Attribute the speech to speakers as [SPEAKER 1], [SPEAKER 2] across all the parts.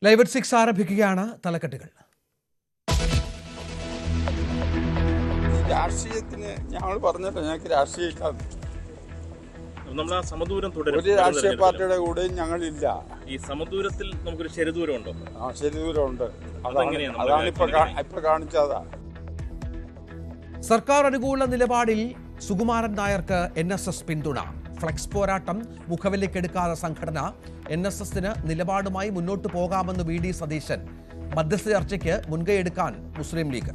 [SPEAKER 1] Live at 6 ആരംഭിക്കുകയാണ്. തലക്കെട്ടുകൾ.
[SPEAKER 2] രാഷ്ട്രീയത്തിന് ഞങ്ങൾ പറഞ്ഞിട്ട് ഞങ്ങൾക്ക് രാഷ്ട്രീയമില്ല.
[SPEAKER 3] നമ്മൾ സമദൂരം തുടരും.
[SPEAKER 2] ഒരു രാഷ്ട്രീയ പാർട്ടിയുടെ കൂടെയും ഞങ്ങളില്ല.
[SPEAKER 3] ഈ സമദൂരത്തിൽ നമുക്കൊരു ശരിദൂരം ഉണ്ടോ?
[SPEAKER 2] ശരിദൂരമുണ്ട്. അതാണ് ഇപ്പൊ കാണിച്ചതാ.
[SPEAKER 1] സർക്കാർ അനുകൂല നിലപാടിൽ സുകുമാരൻ നായർക്ക് NSS പിന്തുണ. ഫ്ലെക്സ് പോരാട്ടം മുഖവിലേക്കെടുക്കാത്ത സംഘടന. NSSന് നിലപാടുമായി മുന്നോട്ട് പോകാമെന്ന് VD സതീശൻ. മധ്യസ്ഥ ചർച്ചയ്ക്ക് മുൻകൈയെടുക്കാൻ മുസ്ലിം ലീഗ്.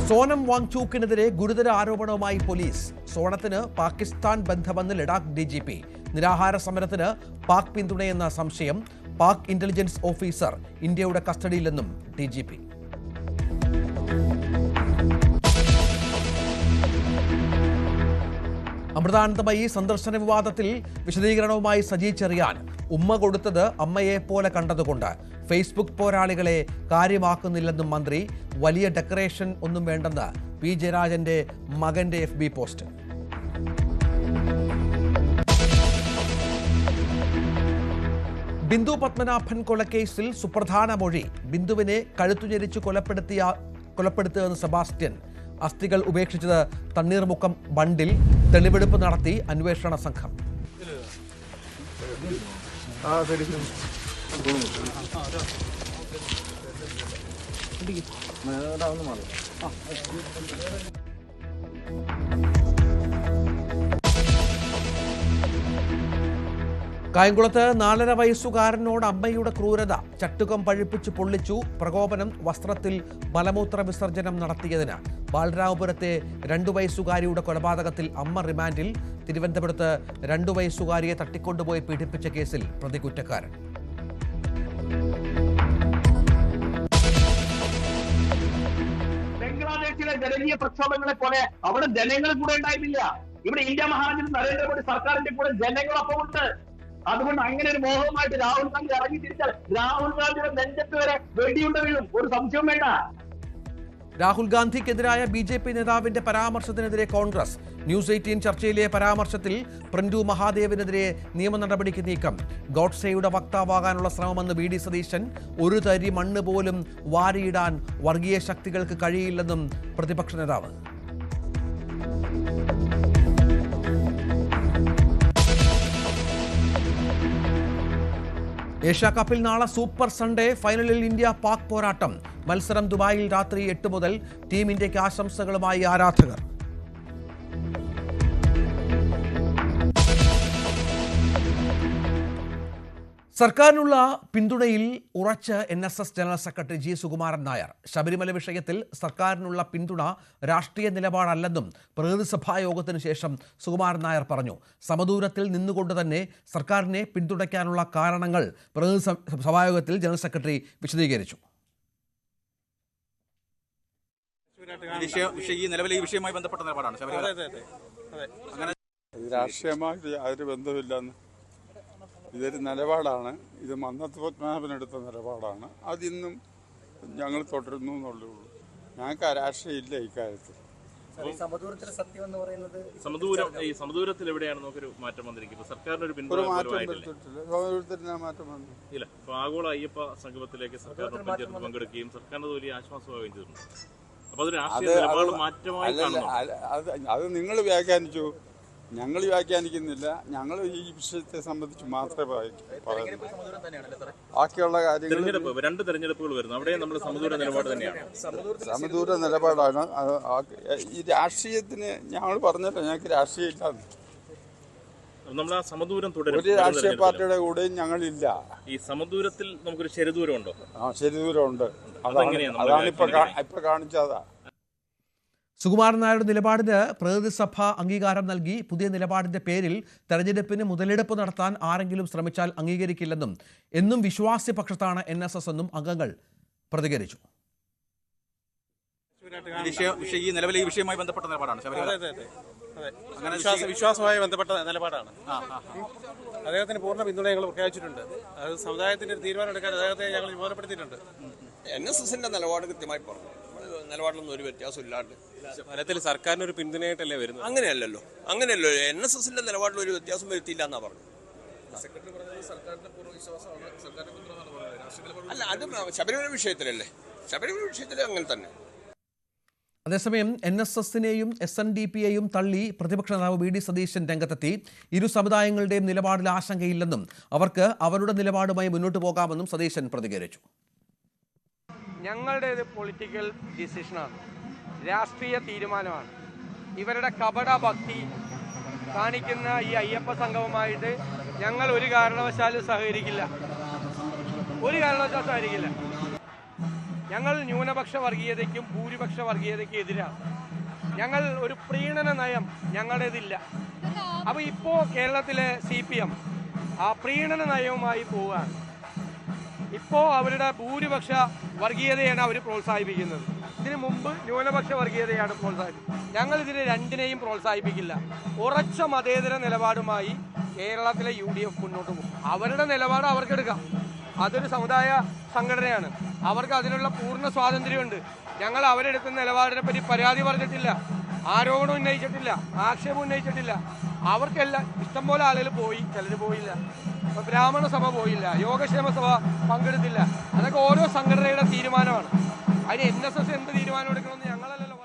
[SPEAKER 1] സോനം വാങ്ചൂക്കിനെതിരെ ഗുരുതര ആരോപണവുമായി പോലീസ്. സോണത്തിന് പാകിസ്ഥാൻ ബന്ധമെന്ന് ലഡാക്ക് DGP. നിരാഹാര സമരത്തിന് പാക് പിന്തുണയെന്ന സംശയം. പാക് ഇന്റലിജൻസ് ഓഫീസർ ഇന്ത്യയുടെ കസ്റ്റഡിയിലെന്നും DGP. അമൃതാനന്ദമയി സന്ദർശന വിവാദത്തിൽ വിശദീകരണവുമായി സജി ചെറിയാൻ. ഉമ്മ കൊടുത്തത് അമ്മയെപ്പോലെ കണ്ടതുകൊണ്ട് ഫേസ്ബുക്ക് പോരാളികളെ കാര്യമാക്കുന്നില്ലെന്നും മന്ത്രി. വലിയ ഡെക്കറേഷൻ ഒന്നും വേണ്ടെന്ന് P ജയരാജന്റെ മകന്റെ FB പോസ്റ്റ്. ബിന്ദു പത്മനാഭൻ കൊലക്കേസിൽ സുപ്രധാന മൊഴി. ബിന്ദുവിനെ കഴുത്തുഞെരിച്ച് കൊലപ്പെടുത്തിയെന്ന് സെബാസ്റ്റ്യൻ. അസ്ഥികൾ ഉപേക്ഷിച്ചത് തണ്ണീർമുക്കം ബണ്ടിൽ. തെളിവെടുപ്പ് നടത്തി അന്വേഷണ സംഘം. കായംകുളത്ത് 4.5 വയസ്സുകാരനോട് അമ്മയുടെ ക്രൂരത. ചട്ടുകം പഴിപ്പിച്ച് പൊള്ളിച്ചു. പ്രകോപനം. വസ്ത്രത്തിൽ മലമൂത്ര വിസർജനം നടത്തിയതിന്. ബാലരാമപുരത്തെ 2 വയസ്സുകാരിയുടെ കൊലപാതകത്തിൽ അമ്മ റിമാൻഡിൽ. തിരുവനന്തപുരത്ത് 2 വയസ്സുകാരിയെ തട്ടിക്കൊണ്ടുപോയി പീഡിപ്പിച്ച കേസിൽ പ്രതി കുറ്റക്കാരൻ.
[SPEAKER 4] ബംഗ്ലാദേശിലെ ജനകീയ പ്രക്ഷോഭങ്ങളെ പോലെ അവിടെ ജനങ്ങൾ കൂടെ ഉണ്ടായിരുന്നില്ല. ഇവിടെ ഇന്ത്യ മഹാരാജ്യത്ത് നരേന്ദ്രമോദി സർക്കാരിന്റെ കൂടെ ജനങ്ങളൊപ്പം ഉണ്ട്. അതുകൊണ്ട് അങ്ങനെ ഒരു മോഹവുമായിട്ട് രാഹുൽ ഗാന്ധി ഇറങ്ങി തിരിച്ചാൽ രാഹുൽ ഗാന്ധിയുടെ നെഞ്ചത്ത് വരെ വെടിയുണ്ട വീഴും. ഒരു സംശയവും വേണ്ട.
[SPEAKER 1] രാഹുൽ ഗാന്ധിക്കെതിരായ BJP നേതാവിന്റെ പരാമർശത്തിനെതിരെ കോൺഗ്രസ്. ന്യൂസ് 18 ചർച്ചയിലെ പരാമർശത്തിൽ പ്രിന്റു മഹാദേവിനെതിരെ നിയമ നടപടിക്ക് നീക്കം. ഗോഡ്സെയുടെ വക്താവാകാനുള്ള ശ്രമമെന്ന് VD സതീശൻ. ഒരു തരി മണ്ണ് പോലും വാരിയിടാൻ വർഗീയ ശക്തികൾക്ക് കഴിയില്ലെന്നും പ്രതിപക്ഷ നേതാവ്. ഏഷ്യാ കപ്പിൽ നാളെ സൂപ്പർ സൺഡേ ഫൈനലിൽ ഇന്ത്യ പാക് പോരാട്ടം. മത്സരം ദുബായിൽ രാത്രി 8 മുതൽ. ടീം ഇന്ത്യയ്ക്ക് ആശംസകളുമായി ആരാധകർ. സർക്കാരിനുള്ള പിന്തുണയിൽ ഉറച്ച് NSS general secretary G Sukumaran Nair. Sabarimala വിഷയത്തിൽ സർക്കാരിനുള്ള പിന്തുണ രാഷ്ട്രീയ നിലപാടല്ലെന്നും പ്രതിനിധിസഭാ യോഗത്തിനു ശേഷം സുകുമാരൻ നായർ പറഞ്ഞു. സമദൂരത്തിൽ നിന്നുകൊണ്ട് തന്നെ സർക്കാരിനെ പിന്തുണയ്ക്കാനുള്ള കാരണങ്ങൾ പ്രതിനിധിസഭായോഗത്തിൽ ജനറൽ സെക്രട്ടറി വിശദീകരിച്ചു.
[SPEAKER 5] നിലവിലെ ഈ വിഷയവുമായി ബന്ധപ്പെട്ട നിലപാടാണ്
[SPEAKER 2] അങ്ങനെ രാഷ്ട്രീയമായിട്ട് യാതൊരു ബന്ധമില്ലെന്ന്. ഇതൊരു നിലപാടാണ്. ഇത് മന്നത്ത് പത്മനാഭനെടുത്ത നിലപാടാണ്. അതിന്നും ഞങ്ങൾ തുടരുന്നു എന്നുള്ളൂ. ഞങ്ങൾക്ക് രാഷ്ട്രീയം ഇല്ല ഇക്കാര്യത്തിൽ.
[SPEAKER 3] സമദൂരത്തിൽ എവിടെയാണ് നമുക്കൊരു മാറ്റം വന്നിരിക്കുന്നത്? സർക്കാരിന് ഒരു
[SPEAKER 2] മാറ്റം വന്നു
[SPEAKER 3] ഇല്ല. ഇപ്പൊ ആഗോള അയ്യപ്പ സംഗമത്തിലേക്ക് സർക്കാരിന് പങ്കെടുക്കുകയും സർക്കാരിന് വലിയ ആശ്വാസമാവുകയും ചെയ്തിട്ടുണ്ട്. അപ്പൊ അത് രാഷ്ട്രീയ നിലപാട് മാറ്റമായി കാണുന്നു.
[SPEAKER 2] അത് നിങ്ങൾ വ്യാഖ്യാനിച്ചു, ഞങ്ങൾ വ്യാഖ്യാനിക്കുന്നില്ല. ഞങ്ങൾ ഈ വിഷയത്തെ സംബന്ധിച്ച് മാത്രമേ പറയുന്നു. ബാക്കിയുള്ള കാര്യങ്ങൾ
[SPEAKER 3] 2 തെരഞ്ഞെടുപ്പുകൾ വരുന്നു. അവിടെ നമ്മൾ സമദൂര നിലപാട് തന്നെയാണ്.
[SPEAKER 2] സമദൂര നിലപാടാണ്. ഈ രാഷ്ട്രീയത്തിന് ഞങ്ങൾ പറഞ്ഞിട്ട് ഞങ്ങൾക്ക് രാഷ്ട്രീയമില്ല.
[SPEAKER 3] നമ്മൾ സമദൂരം തുടരും.
[SPEAKER 2] ഒരു രാഷ്ട്രീയ പാർട്ടിയുടെ കൂടെയും ഞങ്ങളില്ല.
[SPEAKER 3] ഈ സമദൂരത്തിൽ നമുക്കൊരു ശരിദൂരം ഉണ്ടോ?
[SPEAKER 2] ശരിദൂരമുണ്ട്. അതാണ് ഇപ്പൊ കാണിച്ചതാ.
[SPEAKER 1] സുകുമാരൻ നായരുടെ നിലപാടിന് പ്രതിനിധിസഭ അംഗീകാരം നൽകി. പുതിയ നിലപാടിന്റെ പേരിൽ തെരഞ്ഞെടുപ്പിന് മുതലെടുപ്പ് നടത്താൻ ആരെങ്കിലും ശ്രമിച്ചാൽ അംഗീകരിക്കില്ലെന്നും എന്നും വിശ്വാസ്യപക്ഷത്താണ് NSS എന്നും അംഗങ്ങൾ പ്രതികരിച്ചു.
[SPEAKER 5] നിലവിലെ ഈ വിഷയവുമായി ബന്ധപ്പെട്ട നിലപാടാണ്
[SPEAKER 6] വിശ്വാസവുമായി ബന്ധപ്പെട്ട നിലപാടാണ്. അദ്ദേഹത്തിന് പൂർണ്ണ പിന്തുണ ഞങ്ങൾ പ്രഖ്യാപിച്ചിട്ടുണ്ട്. അത് സമുദായത്തിന്റെ തീരുമാനം എടുക്കാൻ അദ്ദേഹത്തെ ഞങ്ങൾ ചുമതലപ്പെടുത്തിയിട്ടുണ്ട്.
[SPEAKER 7] NSSന്റെ നിലപാട് കൃത്യമായി പറഞ്ഞു. നിലപാടിലൊന്നും ഒരു വ്യത്യാസം ഇല്ലാണ്ട്
[SPEAKER 6] ഫലത്തിൽ സർക്കാരിന് ഒരു പിന്തുണയായിട്ടല്ലേ വരുന്നത്?
[SPEAKER 7] അങ്ങനെയല്ലല്ലോ NSSന്റെ നിലപാടിൽ ഒരു വ്യത്യാസം വരുത്തിയില്ല എന്നാ പറഞ്ഞു. അല്ല, അത് ശബരിമല വിഷയത്തിലല്ലേ, ശബരിമല വിഷയത്തിൽ അങ്ങനെ തന്നെ.
[SPEAKER 1] അതേസമയം NSSനെയും SNDPയെയും തള്ളി പ്രതിപക്ഷ നേതാവ് VD സതീശൻ രംഗത്തെത്തി. ഇരു സമുദായങ്ങളുടെയും നിലപാടിൽ ആശങ്കയില്ലെന്നും അവർക്ക് അവരുടെ നിലപാടുമായി മുന്നോട്ട് പോകാമെന്നും സതീശൻ പ്രതികരിച്ചു.
[SPEAKER 8] ഞങ്ങളുടേത് പൊളിറ്റിക്കൽ ഡിസിഷനാണ്, രാഷ്ട്രീയ തീരുമാനമാണ്. ഇവരുടെ കപട ഭക്തി കാണിക്കുന്ന ഈ അയ്യപ്പ സംഘവുമായിട്ട് ഞങ്ങൾ ഒരു കാരണവശാലും സഹകരിക്കില്ല. ഞങ്ങൾ ന്യൂനപക്ഷ വർഗീയതയ്ക്കും ഭൂരിപക്ഷ വർഗീയതയ്ക്കും എതിരാണ്. ഞങ്ങൾ ഒരു പ്രീണന നയം ഞങ്ങളുടേതില്ല. അപ്പോൾ ഇപ്പോൾ കേരളത്തിലെ CPM ആ പ്രീണന നയവുമായി പോവുകയാണ്. ഇപ്പോൾ അവരുടെ ഭൂരിപക്ഷ വർഗീയതയാണ് അവർ പ്രോത്സാഹിപ്പിക്കുന്നത്. ഇതിനു മുമ്പ് ന്യൂനപക്ഷ വർഗീയതയാണ് പ്രോത്സാഹിപ്പിക്കുന്നത്. ഞങ്ങൾ ഇതിനെ രണ്ടിനെയും പ്രോത്സാഹിപ്പിക്കില്ല. ഉറച്ച മതേതര നിലപാടുമായി കേരളത്തിലെ UDF മുന്നോട്ട് പോകും. അവരുടെ നിലപാട് അവർക്കെടുക്കാം. അതൊരു സമുദായ സംഘടനയാണ്, അവർക്ക് അതിനുള്ള പൂർണ്ണ സ്വാതന്ത്ര്യമുണ്ട്. ഞങ്ങൾ അവരെടുക്കുന്ന നിലപാടിനെ പറ്റി പരാതി പറഞ്ഞിട്ടില്ല, ആരോപണം ഉന്നയിച്ചിട്ടില്ല, ആക്ഷേപം ഉന്നയിച്ചിട്ടില്ല. അവർക്കെല്ലാം ഇഷ്ടംപോലെ ആളുകൾ പോയി, ചിലർ പോയില്ല. ബ്രാഹ്മണ സഭ പോയില്ല, യോഗക്ഷേമ സഭ പങ്കെടുത്തില്ല. അതൊക്കെ ഓരോ സംഘടനയുടെ തീരുമാനമാണ്. അതിന് NSS എന്ത് തീരുമാനം എടുക്കണമെന്ന് ഞങ്ങളല്ലല്ലോ പറയുന്നത്.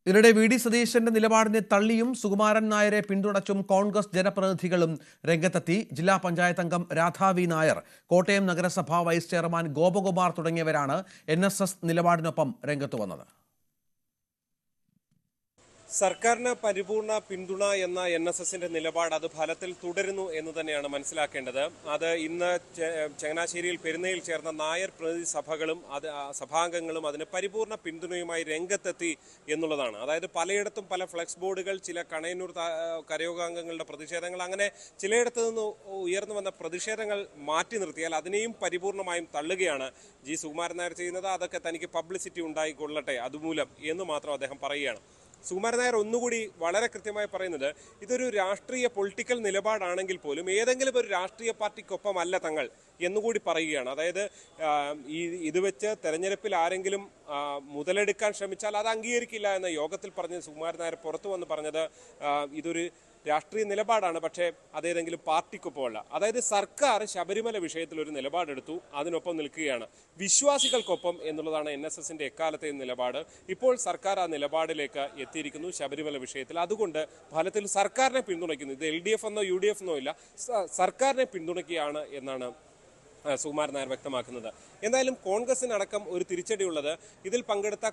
[SPEAKER 1] ഇതിനിടെ VD സതീശന്റെ നിലപാടിനെ തള്ളിയും സുകുമാരൻ നായരെ പിന്തുണച്ചും കോൺഗ്രസ് ജനപ്രതിനിധികളും രംഗത്തെത്തി. ജില്ലാ പഞ്ചായത്ത് അംഗം രാധാ വി നായർ, കോട്ടയം നഗരസഭാ വൈസ് ചെയർമാൻ ഗോപകുമാർ തുടങ്ങിയവരാണ് NSS നിലപാടിനൊപ്പം രംഗത്ത് വന്നത്.
[SPEAKER 6] സർക്കാരിന് പരിപൂർണ പിന്തുണ എന്ന NSSന്റെ നിലപാട് അത് ഫലത്തിൽ തുടരുന്നു എന്ന് തന്നെയാണ് മനസ്സിലാക്കേണ്ടത്. അത് ഇന്ന് ചങ്ങനാശ്ശേരിയിൽ പെരുന്നയിൽ ചേർന്ന നായർ പ്രതിനിധി സഭകളും സഭാംഗങ്ങളും അതിന് പരിപൂർണ പിന്തുണയുമായി രംഗത്തെത്തി എന്നുള്ളതാണ്. അതായത് പലയിടത്തും പല ഫ്ലെക്സ് ബോർഡുകൾ, ചില കണയന്നൂർ കരയോഗാംഗങ്ങളുടെ പ്രതിഷേധങ്ങൾ, അങ്ങനെ ചിലയിടത്തു നിന്ന് ഉയർന്നു വന്ന പ്രതിഷേധങ്ങൾ മാറ്റി നിർത്തിയാൽ അതിനെയും പരിപൂർണമായും തള്ളുകയാണ് സുകുമാരൻ നായർ ചെയ്യുന്നത്. അതൊക്കെ തനിക്ക് പബ്ലിസിറ്റി ഉണ്ടായിക്കൊള്ളട്ടെ അതുമൂലം എന്ന് മാത്രം അദ്ദേഹം പറയുകയാണ്. സുകുമാരൻ നായർ ഒന്നുകൂടി വളരെ കൃത്യമായി പറയുന്നത്, ഇതൊരു രാഷ്ട്രീയ പൊളിറ്റിക്കൽ നിലപാടാണെങ്കിൽ പോലും ഏതെങ്കിലും ഒരു രാഷ്ട്രീയ പാർട്ടിക്കൊപ്പമല്ല തങ്ങൾ എന്നുകൂടി പറയുകയാണ്. അതായത് ഇത് വെച്ച് തെരഞ്ഞെടുപ്പിൽ ആരെങ്കിലും മുതലെടുക്കാൻ ശ്രമിച്ചാൽ അത് അംഗീകരിക്കില്ല എന്ന യോഗത്തിൽ പറഞ്ഞ് സുകുമാരൻ നായർ പുറത്തു വന്ന് പറഞ്ഞത് ഇതൊരു രാഷ്ട്രീയ നിലപാടാണ്, പക്ഷേ അതേതെങ്കിലും പാർട്ടിക്കൊപ്പമല്ല. അതായത് സർക്കാർ ശബരിമല വിഷയത്തിൽ ഒരു നിലപാടെടുത്തു, അതിനൊപ്പം നിൽക്കുകയാണ്, വിശ്വാസികൾക്കൊപ്പം എന്നുള്ളതാണ് NSSന്റെ എക്കാലത്തെ നിലപാട്. ഇപ്പോൾ സർക്കാർ ആ നിലപാടിലേക്ക് എത്തിയിരിക്കുന്നു ശബരിമല വിഷയത്തിൽ. അതുകൊണ്ട് ഫലത്തിൽ സർക്കാരിനെ പിന്തുണയ്ക്കുന്നു. ഇത് LDF എന്നോ UDF എന്നോ ഇല്ല, സർക്കാരിനെ പിന്തുണയ്ക്കുകയാണ് എന്നാണ് സുകുമാരൻ നായർ വ്യക്തമാക്കുന്നത്. എന്തായാലും കോൺഗ്രസിനടക്കം ഒരു തിരിച്ചടിയുള്ളത്, ഇതിൽ പങ്കെടുത്ത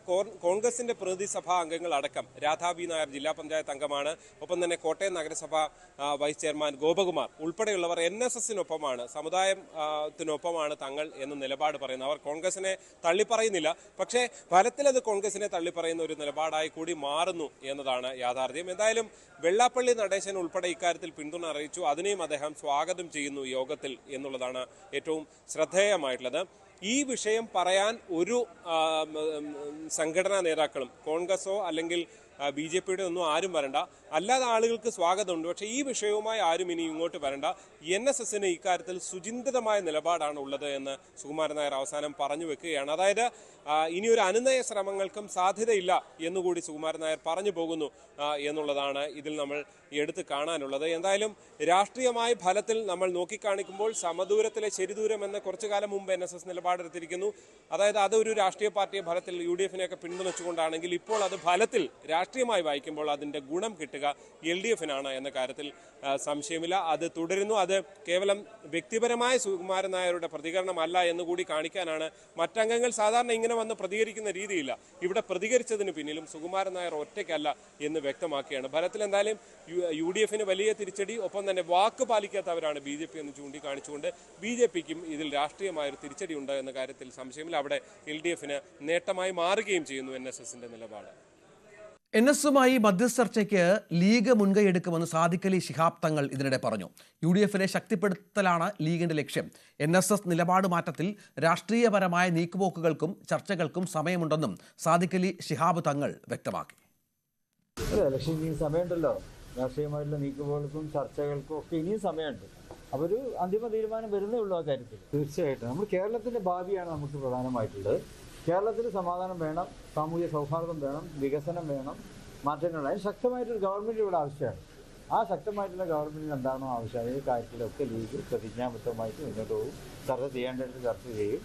[SPEAKER 6] കോൺഗ്രസിന്റെ പ്രതിനിധി സഭാ അംഗങ്ങൾ അടക്കം രാധാ വി നായർ ജില്ലാ പഞ്ചായത്ത് അംഗമാണ്, ഒപ്പം തന്നെ കോട്ടയം നഗരസഭ വൈസ് ചെയർമാൻ ഗോപകുമാർ ഉൾപ്പെടെയുള്ളവർ NSSനൊപ്പമാണ്, സമുദായത്തിനൊപ്പമാണ് തങ്ങൾ എന്ന നിലപാട് പറയുന്നത്. അവർ കോൺഗ്രസിനെ തള്ളിപ്പറയുന്നില്ല, പക്ഷേ ഫലത്തിൽ അത് കോൺഗ്രസിനെ തള്ളിപ്പറയുന്ന ഒരു നിലപാടായി കൂടി മാറുന്നു എന്നതാണ് യാഥാർത്ഥ്യം. എന്തായാലും വെള്ളാപ്പള്ളി നടേശൻ ഉൾപ്പെടെ ഇക്കാര്യത്തിൽ പിന്തുണ അറിയിച്ചു, അതിനെയും അദ്ദേഹം സ്വാഗതം ചെയ്യുന്നു യോഗത്തിൽ എന്നുള്ളതാണ് ഏറ്റവും ശ്രദ്ധേയമായിട്ടുള്ളത്. ഈ വിഷയം പറയാൻ ഒരു സംഘടനാ നേതാക്കളും കോൺഗ്രസോ അല്ലെങ്കിൽ BJPയുടെ ഒന്നും ആരും വരണ്ട, അല്ലാതെ ആളുകൾക്ക് സ്വാഗതമുണ്ട്. പക്ഷേ ഈ വിഷയവുമായി ആരും ഇനി ഇങ്ങോട്ട് വരണ്ട, NSSന് ഇക്കാര്യത്തിൽ സുചിന്തിതമായ നിലപാടാണ് ഉള്ളത് എന്ന് സുകുമാരൻ നായർ അവസാനം പറഞ്ഞു വെക്കുകയാണ്. അതായത് ഇനിയൊരു അനുനയ ശ്രമങ്ങൾക്കും സാധ്യതയില്ല എന്നുകൂടി സുകുമാരൻ നായർ പറഞ്ഞു പോകുന്നു എന്നുള്ളതാണ് ഇതിൽ നമ്മൾ എടുത്ത് കാണാനുള്ളത്. എന്തായാലും രാഷ്ട്രീയമായ ഫലത്തിൽ നമ്മൾ നോക്കിക്കാണിക്കുമ്പോൾ സമദൂരത്തിലെ ശരിദൂരം എന്ന കുറച്ചു കാലം മുമ്പ് NSS നിലപാടെടുത്തിരിക്കുന്നു. അതായത് അതൊരു രാഷ്ട്രീയ പാർട്ടിയെ ഫലത്തിൽ UDFനെയൊക്കെ പിന്തുണച്ചുകൊണ്ടാണെങ്കിൽ ഇപ്പോൾ അത് ഫലത്തിൽ രാഷ്ട്രീയമായി വായിക്കുമ്പോൾ അതിൻ്റെ ഗുണം കിട്ടുക LDFനാണ് എന്ന കാര്യത്തിൽ സംശയമില്ല. അത് തുടരുന്നു. അത് കേവലം വ്യക്തിപരമായ സുകുമാരൻ നായരുടെ പ്രതികരണമല്ല എന്നുകൂടി കാണിക്കാനാണ്. മറ്റംഗങ്ങൾ സാധാരണ ഇങ്ങനെ വന്ന് പ്രതികരിക്കുന്ന രീതിയില്ല, ഇവിടെ പ്രതികരിച്ചതിന് പിന്നിലും സുകുമാരൻ നായർ ഒറ്റയ്ക്കല്ല എന്ന് വ്യക്തമാക്കുകയാണ്. ഫലത്തിൽ എന്തായാലും UDFന് വലിയ തിരിച്ചടി, ഒപ്പം തന്നെ വാക്ക് പാലിക്കാത്തവരാണ് BJP എന്ന് ചൂണ്ടിക്കാണിച്ചുകൊണ്ട് BJPക്കും ഇതിൽ രാഷ്ട്രീയമായൊരു തിരിച്ചടി ഉണ്ട് എന്ന കാര്യത്തിൽ സംശയമില്ല. അവിടെ LDFന് നേട്ടമായി മാറുകയും ചെയ്യുന്നു NSSന്റെ നിലപാട്.
[SPEAKER 1] NSSുമായി മധ്യസ്ഥർച്ചയ്ക്ക് ലീഗ് മുൻകൈയെടുക്കുമെന്ന് സാദിഖ് അലി ശിഹാബ് തങ്ങൾ ഇതിനിടെ പറഞ്ഞു. UDFനെ ശക്തിപ്പെടുത്തലാണ് ലീഗിന്റെ ലക്ഷ്യം. NSS നിലപാട് മാറ്റത്തിൽ രാഷ്ട്രീയപരമായ നീക്കുപോക്കുകൾക്കും ചർച്ചകൾക്കും സമയമുണ്ടെന്നും സാദിഖ് അലി ശിഹാബ് തങ്ങൾ വ്യക്തമാക്കി.
[SPEAKER 9] ഇലക്ഷൻ ഇനിയും സമയമുണ്ടല്ലോ, രാഷ്ട്രീയമായിട്ടുള്ള നീക്കുപോകൾക്കും ചർച്ചകൾക്കും ഒക്കെ ഇനിയും സമയമുണ്ട്. അപ്പോൾ ഒരു അന്തിമ തീരുമാനം വരുന്നേ ഉള്ളൂ ആ കാര്യത്തിൽ. തീർച്ചയായിട്ടും നമ്മൾ കേരളത്തിൻ്റെ ഭാവിയാണ് നമുക്ക് പ്രധാനമായിട്ടുള്ളത്. കേരളത്തിൽ സമാധാനം വേണം, സാമൂഹിക സൗഹാർദ്ദം വേണം, വികസനം വേണം, മാറ്റങ്ങൾ. അതിന് ശക്തമായിട്ടൊരു ഗവൺമെൻറ് ഇവിടെ ആവശ്യമാണ്. ആ ശക്തമായിട്ടുള്ള ഗവൺമെൻറ്റിന് എന്താണോ ആവശ്യം ഈ കാര്യത്തിലൊക്കെ ലീഗ് പ്രതിജ്ഞാബദ്ധമായിട്ട് മുന്നോട്ട് പോകും. ചർച്ച ചെയ്യേണ്ടടുത്ത് ചർച്ച ചെയ്യും,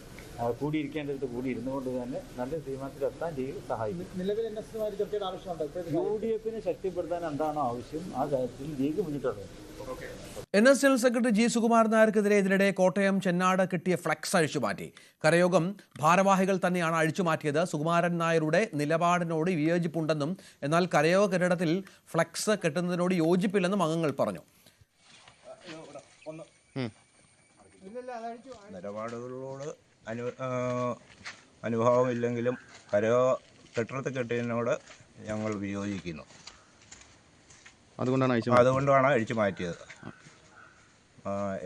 [SPEAKER 9] കൂടിയിരിക്കേണ്ടടുത്ത് കൂടി ഇരുന്നുകൊണ്ട് തന്നെ നല്ല തീരുമാനത്തിലെത്താൻ ലീഗ് സഹായിക്കും.
[SPEAKER 10] നിലവിൽ NSS ചർച്ചയുടെ ആവശ്യമുണ്ട്.
[SPEAKER 9] UDF ശക്തിപ്പെടുത്താൻ എന്താണോ ആവശ്യം ആ കാര്യത്തിൽ ലീഗ് മുന്നിട്ടുണ്ട്.
[SPEAKER 1] NS general secretary G. Sukumaran നായർക്കെതിരെ ഇതിനിടെ കോട്ടയം ചെന്നാട് കിട്ടിയ ഫ്ലക്സ് അഴിച്ചുമാറ്റി. കരയോഗം ഭാരവാഹികൾ തന്നെയാണ് അഴിച്ചുമാറ്റിയത്. സുകുമാരൻ നായരുടെ നിലപാടിനോട് വിയോജിപ്പുണ്ടെന്നും എന്നാൽ കരയോഗ കെട്ടിടത്തിൽ ഫ്ലക്സ് കെട്ടുന്നതിനോട് യോജിപ്പില്ലെന്നും അംഗങ്ങൾ പറഞ്ഞു.
[SPEAKER 11] നിലപാടുകളോട് അനുഭാവമില്ലെങ്കിലും കരയോഗ കെട്ടിടത്തിൽ കെട്ടിയതിനോട് ഞങ്ങൾ വിയോജിക്കുന്നു. അതുകൊണ്ടാണ് അഴിച്ചു മാറ്റിയത്.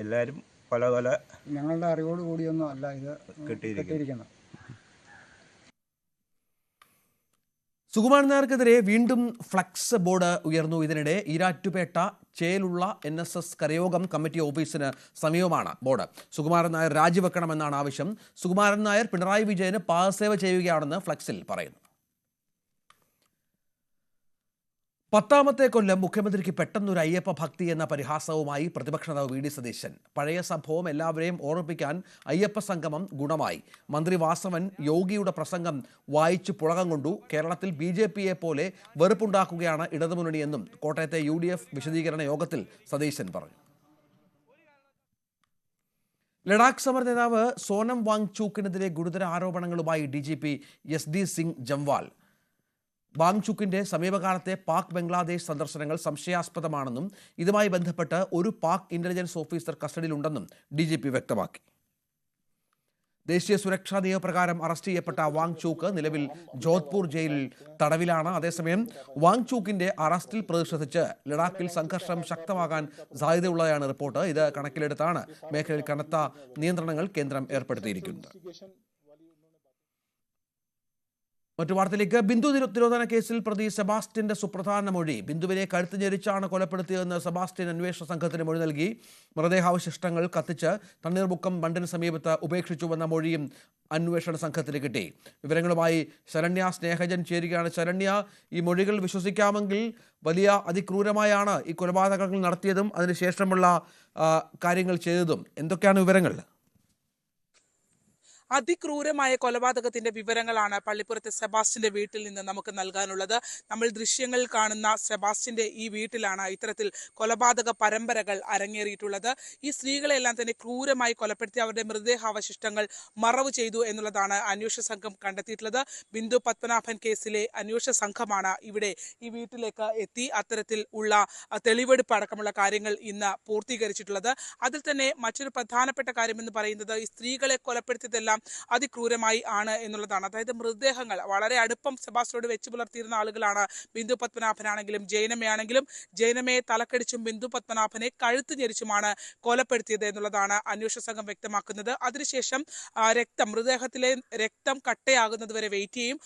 [SPEAKER 11] എല്ലാവരും പല പല
[SPEAKER 10] ഞങ്ങളുടെ അറിവോട് കൂടിയൊന്നും അല്ല ഇത് കെട്ടിയിരിക്കുന്നത്.
[SPEAKER 1] സുകുമാരൻ നായർക്കെതിരെ വീണ്ടും ഫ്ലക്സ് ബോർഡ് ഉയർന്നു. ഇതിനിടെ ഈരാറ്റുപേട്ട ചേലുള്ള NSS കരയോഗം കമ്മിറ്റി ഓഫീസിന് സമീപമാണ് ബോർഡ്. സുകുമാരൻ നായർ രാജിവെക്കണമെന്നാണ് ആവശ്യം. സുകുമാരൻ നായർ പിണറായി വിജയന് പാദസേവ ചെയ്യുകയാണെന്ന് ഫ്ലക്സിൽ പറയുന്നു. 10ാമത്തെ കൊല്ലം മുഖ്യമന്ത്രിക്ക് പെട്ടെന്നൊരു അയ്യപ്പ ഭക്തി എന്ന പരിഹാസവുമായി പ്രതിപക്ഷ നേതാവ് VD സതീശൻ. പഴയ സംഭവം എല്ലാവരെയും ഓർമ്മിപ്പിക്കാൻ അയ്യപ്പ സംഗമം ഗുണമായി. മന്ത്രി വാസവൻ യോഗിയുടെ പ്രസംഗം വായിച്ചു പുളകം കൊണ്ടു. കേരളത്തിൽ BJPയെ പോലെ വെറുപ്പുണ്ടാക്കുകയാണ് ഇടതുമുന്നണിയെന്നും കോട്ടയത്തെ UDF വിശദീകരണ യോഗത്തിൽ സതീശൻ പറഞ്ഞു. ലഡാക്ക് സമര നേതാവ് സോനം വാങ്ചൂക്കിനെതിരെ ഗുരുതര ആരോപണങ്ങളുമായി DGP SD സിംഗ് ജംവാൾ. വാങ്ചുക്കിന്റെ സമീപകാലത്തെ പാക് ബംഗ്ലാദേശ് സന്ദർശനങ്ങൾ സംശയാസ്പദമാണെന്നും ഇതുമായി ബന്ധപ്പെട്ട് ഒരു പാക് ഇന്റലിജൻസ് ഓഫീസർ കസ്റ്റഡിയിലുണ്ടെന്നും DGP വ്യക്തമാക്കി. ദേശീയ സുരക്ഷാ നിയമപ്രകാരം അറസ്റ്റ് ചെയ്യപ്പെട്ട വാങ്ചൂക്ക് നിലവിൽ ജോധ്പൂർ ജയിലിൽ തടവിലാണ്. അതേസമയം വാങ്ചൂക്കിന്റെ അറസ്റ്റിൽ പ്രതിഷേധിച്ച് ലഡാക്കിൽ സംഘർഷം ശക്തമാകാൻ സാധ്യതയുള്ളതാണ് റിപ്പോർട്ട്. ഇത് കണക്കിലെടുത്താണ് മേഖലയിൽ കനത്ത നിയന്ത്രണങ്ങൾ കേന്ദ്രം ഏർപ്പെടുത്തിയിരിക്കുന്നത്. മറ്റു വാർത്തയിലേക്ക്. ബിന്ദു തിരോധന കേസിൽ പ്രതി സെബാസ്റ്റ്യന്റെ സുപ്രധാന മൊഴി. ബിന്ദുവിനെ കഴുത്ത് ഞെരിച്ചാണ് കൊലപ്പെടുത്തിയതെന്ന് സെബാസ്റ്റ്യൻ അന്വേഷണ സംഘത്തിന് മൊഴി നൽകി. മൃതദേഹാവശിഷ്ടങ്ങൾ കത്തിച്ച് തണ്ണീർമുക്കം ബണ്ടിന് സമീപത്ത് ഉപേക്ഷിച്ചുവെന്ന മൊഴിയും അന്വേഷണ സംഘത്തിന് കിട്ടി. വിവരങ്ങളുമായി ശരണ്യ സ്നേഹജൻ ചേരുകയാണ്. ശരണ്യ, ഈ മൊഴികൾ വിശ്വസിക്കാമെങ്കിൽ വലിയ അതിക്രൂരമായാണ് ഈ കൊലപാതകങ്ങൾ നടത്തിയതും അതിനുശേഷമുള്ള കാര്യങ്ങൾ ചെയ്തതും. എന്തൊക്കെയാണ് വിവരങ്ങൾ?
[SPEAKER 12] അതിക്രൂരമായ കൊലപാതകത്തിന്റെ വിവരങ്ങളാണ് പള്ളിപ്പുറത്തെ സെബാസ്റ്റ്യന്റെ വീട്ടിൽ നിന്ന് നമുക്ക് നൽകാനുള്ളത്. നമ്മൾ ദൃശ്യങ്ങളിൽ കാണുന്ന സെബാസ്റ്റ്യന്റെ ഈ വീട്ടിലാണ് ഇത്തരത്തിൽ കൊലപാതക പരമ്പരകൾ അരങ്ങേറിയിട്ടുള്ളത്. ഈ സ്ത്രീകളെല്ലാം തന്നെ ക്രൂരമായി കൊലപ്പെടുത്തി അവരുടെ മൃതദേഹാവശിഷ്ടങ്ങൾ മറവ് ചെയ്തു എന്നുള്ളതാണ് അന്വേഷണ സംഘം കണ്ടെത്തിയിട്ടുള്ളത്. ബിന്ദു പത്മനാഭൻ കേസിലെ അന്വേഷണ സംഘമാണ് ഇവിടെ ഈ വീട്ടിലേക്ക് എത്തി അത്തരത്തിൽ ഉള്ള തെളിവെടുപ്പ് അടക്കമുള്ള കാര്യങ്ങൾ ഇന്ന് പൂർത്തീകരിച്ചിട്ടുള്ളത്. അതിൽ തന്നെ മറ്റൊരു പ്രധാനപ്പെട്ട കാര്യമെന്ന് പറയുന്നത് ഈ സ്ത്രീകളെ കൊലപ്പെടുത്തിയതെല്ലാം അതിക്രൂരമായി ആണ് എന്നുള്ളതാണ്. അതായത് മൃതദേഹങ്ങൾ വളരെ അടുപ്പം സെബാസ്റ്റ്യനോട് വെച്ച് പുലർത്തിയിരുന്ന ആളുകളാണ് ബിന്ദു പത്മനാഭനാണെങ്കിലും ജൈനമ്മയാണെങ്കിലും ജൈനമ്മയെ തലക്കടിച്ചും ബിന്ദു പത്മനാഭനെ കഴുത്ത് ഞെരിച്ചുമാണ് കൊലപ്പെടുത്തിയത് എന്നുള്ളതാണ് അന്വേഷണ സംഘം വ്യക്തമാക്കുന്നത്. അതിനുശേഷം മൃതദേഹത്തിലെ രക്തം കട്ടയാകുന്നത് വരെ വെയിറ്റ് ചെയ്യും.